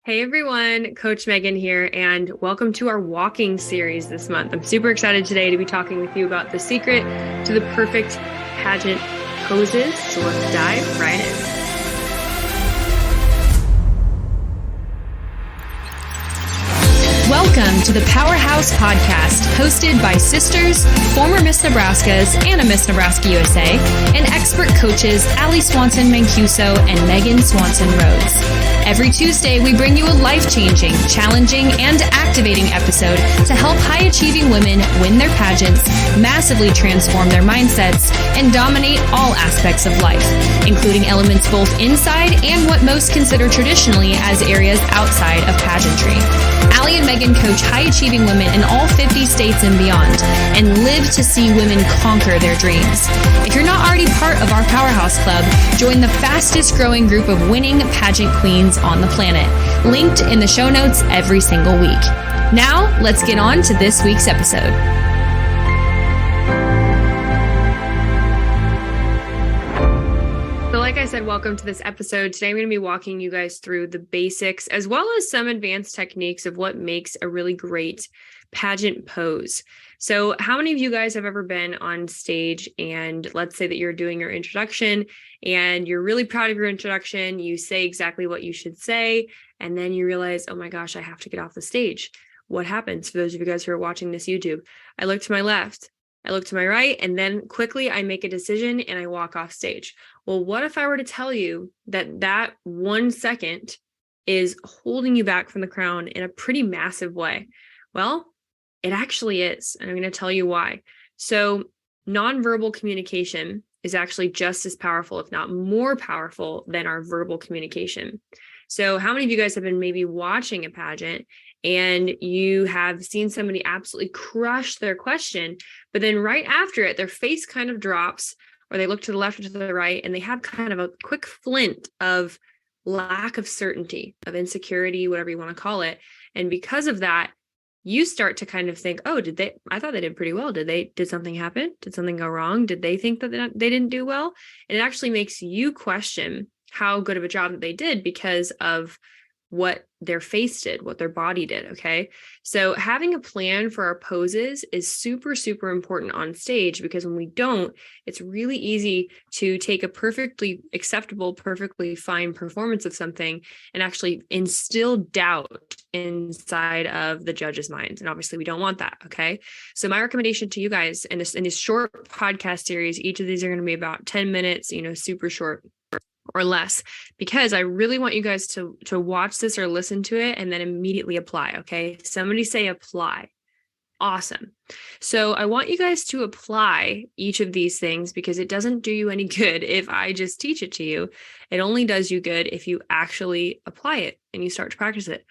Hey everyone, Coach Megan here, and welcome to our walking series this month. I'm super excited today to be talking with you about the secret to the perfect pageant poses. So let's dive right in. Welcome to the Powerhouse Podcast, hosted by sisters, former Miss Nebraskas, and a Miss Nebraska USA, and expert coaches Allie Swanson Mancuso and Megan Swanson Rhodes. Every Tuesday, we bring you a life-changing, challenging, and activating episode to help high-achieving women win their pageants, massively transform their mindsets, and dominate all aspects of life, including elements both inside and what most consider traditionally as areas outside of pageantry. Allie and Megan coach high-achieving women in all 50 states and beyond, and live to see women conquer their dreams. If you're not already part of our Powerhouse Club, join the fastest-growing group of winning pageant queens on the planet, linked in the show notes every single week. Now, let's get on to this week's episode. So like I said, welcome to this episode. Today I'm going to be walking you guys through the basics as well as some advanced techniques of what makes a really great pageant pose. So how many of you guys have ever been on stage and let's say that you're doing your introduction and you're really proud of your introduction, you say exactly what you should say, and then you realize, oh my gosh, I have to get off the stage. What happens for those of you guys who are watching this YouTube? I look to my left, I look to my right, and then quickly I make a decision and I walk off stage. Well, what if I were to tell you that 1 second is holding you back from the crown in a pretty massive way? Well, it actually is. And I'm going to tell you why. So nonverbal communication is actually just as powerful, if not more powerful than our verbal communication. So how many of you guys have been maybe watching a pageant and you have seen somebody absolutely crush their question, but then right after it, their face kind of drops, or they look to the left or to the right, and they have kind of a quick flint of lack of certainty, of insecurity, whatever you want to call it. And because of that, you start to kind of think, oh, I thought they did pretty well. Did something happen? Did something go wrong? Did they think that they didn't do well? And it actually makes you question how good of a job that they did because of what their face did, what their body did. Okay. So having a plan for our poses is super, super important on stage, because when we don't, it's really easy to take a perfectly acceptable, perfectly fine performance of something and actually instill doubt inside of the judges' minds. And obviously we don't want that. Okay. So my recommendation to you guys in this short podcast series, each of these are going to be about 10 minutes, super short or less, because I really want you guys to watch this or listen to it and then immediately apply. Okay. Somebody say apply. Awesome. So I want you guys to apply each of these things, because it doesn't do you any good if I just teach it to you. It only does you good if you actually apply it and you start to practice it.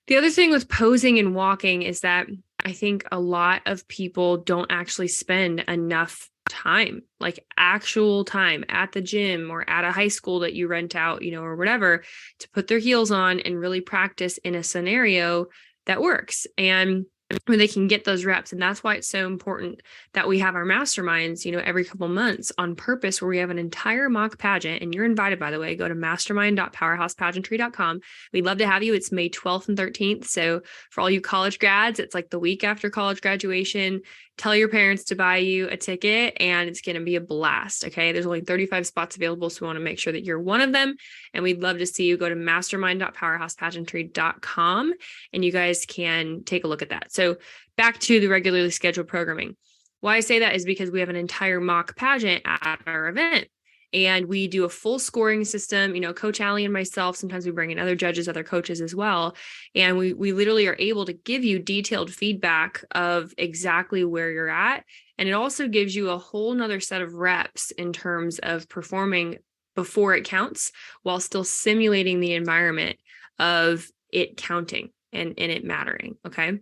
The other thing with posing and walking is that I think a lot of people don't actually spend enough time, like actual time at the gym or at a high school that you rent out, or whatever, to put their heels on and really practice in a scenario that works and where they can get those reps. And that's why it's so important that we have our masterminds, every couple months on purpose, where we have an entire mock pageant. And you're invited, by the way. Go to mastermind.powerhousepageantry.com. We'd love to have you. It's May 12th and 13th. So for all you college grads, it's like the week after college graduation. Tell your parents to buy you a ticket and it's going to be a blast. Okay. There's only 35 spots available. So we want to make sure that you're one of them. And we'd love to see you. Go to mastermind.powerhousepageantry.com and you guys can take a look at that. So back to the regularly scheduled programming. Why I say that is because we have an entire mock pageant at our event. And we do a full scoring system, Coach Allie and myself. Sometimes we bring in other judges, other coaches as well. And we literally are able to give you detailed feedback of exactly where you're at. And it also gives you a whole nother set of reps in terms of performing before it counts, while still simulating the environment of it counting and it mattering. Okay.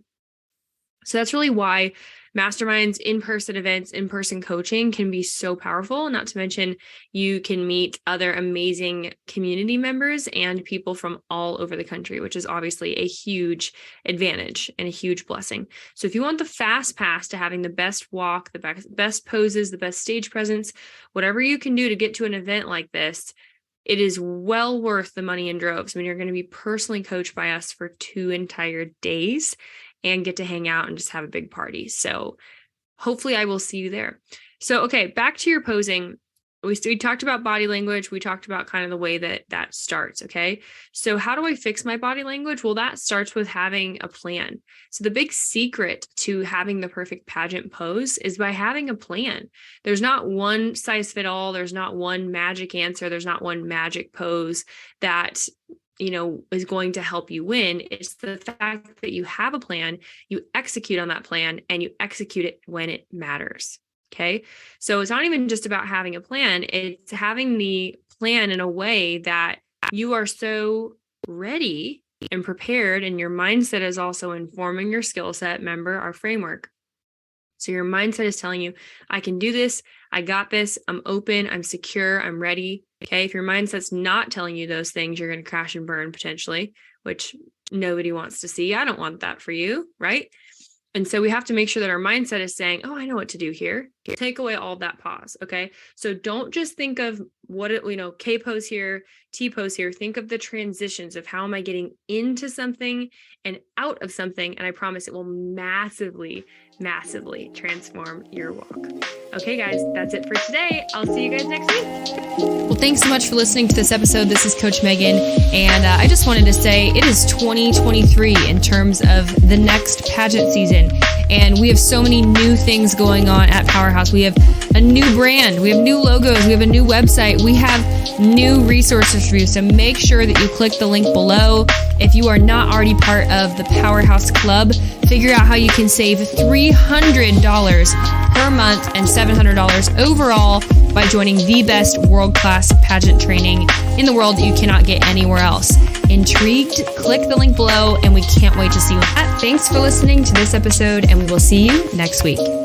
So that's really why masterminds, in-person events, in-person coaching can be so powerful. Not to mention, you can meet other amazing community members and people from all over the country, which is obviously a huge advantage and a huge blessing. So if you want the fast pass to having the best walk, the best poses, the best stage presence, whatever you can do to get to an event like this, it is well worth the money in droves. I mean, you're going to be personally coached by us for 2 entire days and get to hang out and just have a big party. So hopefully I will see you there. So, okay, back to your posing. We talked about body language. We talked about kind of the way that starts. Okay. So how do I fix my body language? Well, that starts with having a plan. So the big secret to having the perfect pageant pose is by having a plan. There's not one size fit all. There's not one magic answer. There's not one magic pose that, is going to help you win. It's the fact that you have a plan, you execute on that plan, and you execute it when it matters. Okay. So it's not even just about having a plan. It's having the plan in a way that you are so ready and prepared, and your mindset is also informing your skill set. Remember our framework. So your mindset is telling you, I can do this. I got this. I'm open. I'm secure. I'm ready. Okay. If your mindset's not telling you those things, you're going to crash and burn potentially, which nobody wants to see. I don't want that for you. Right. And so we have to make sure that our mindset is saying, oh, I know what to do here. Take away all that pause. Okay. So don't just think of K pose here, T pose here. Think of the transitions of how am I getting into something and out of something. And I promise it will massively, massively transform your walk. Okay, guys, that's it for today. I'll see you guys next week. Well, thanks so much for listening to this episode. This is Coach Megan. And I just wanted to say it is 2023 in terms of the next pageant season. And we have so many new things going on at Powerhouse. We have a new brand. We have new logos. We have a new website. We have new resources for you. So make sure that you click the link below. If you are not already part of the Powerhouse Club, figure out how you can save $300 per month and $700 overall by joining the best world-class pageant training in the world that you cannot get anywhere else. Intrigued? Click the link below, and we can't wait to see you. Thanks for listening to this episode, and we will see you next week.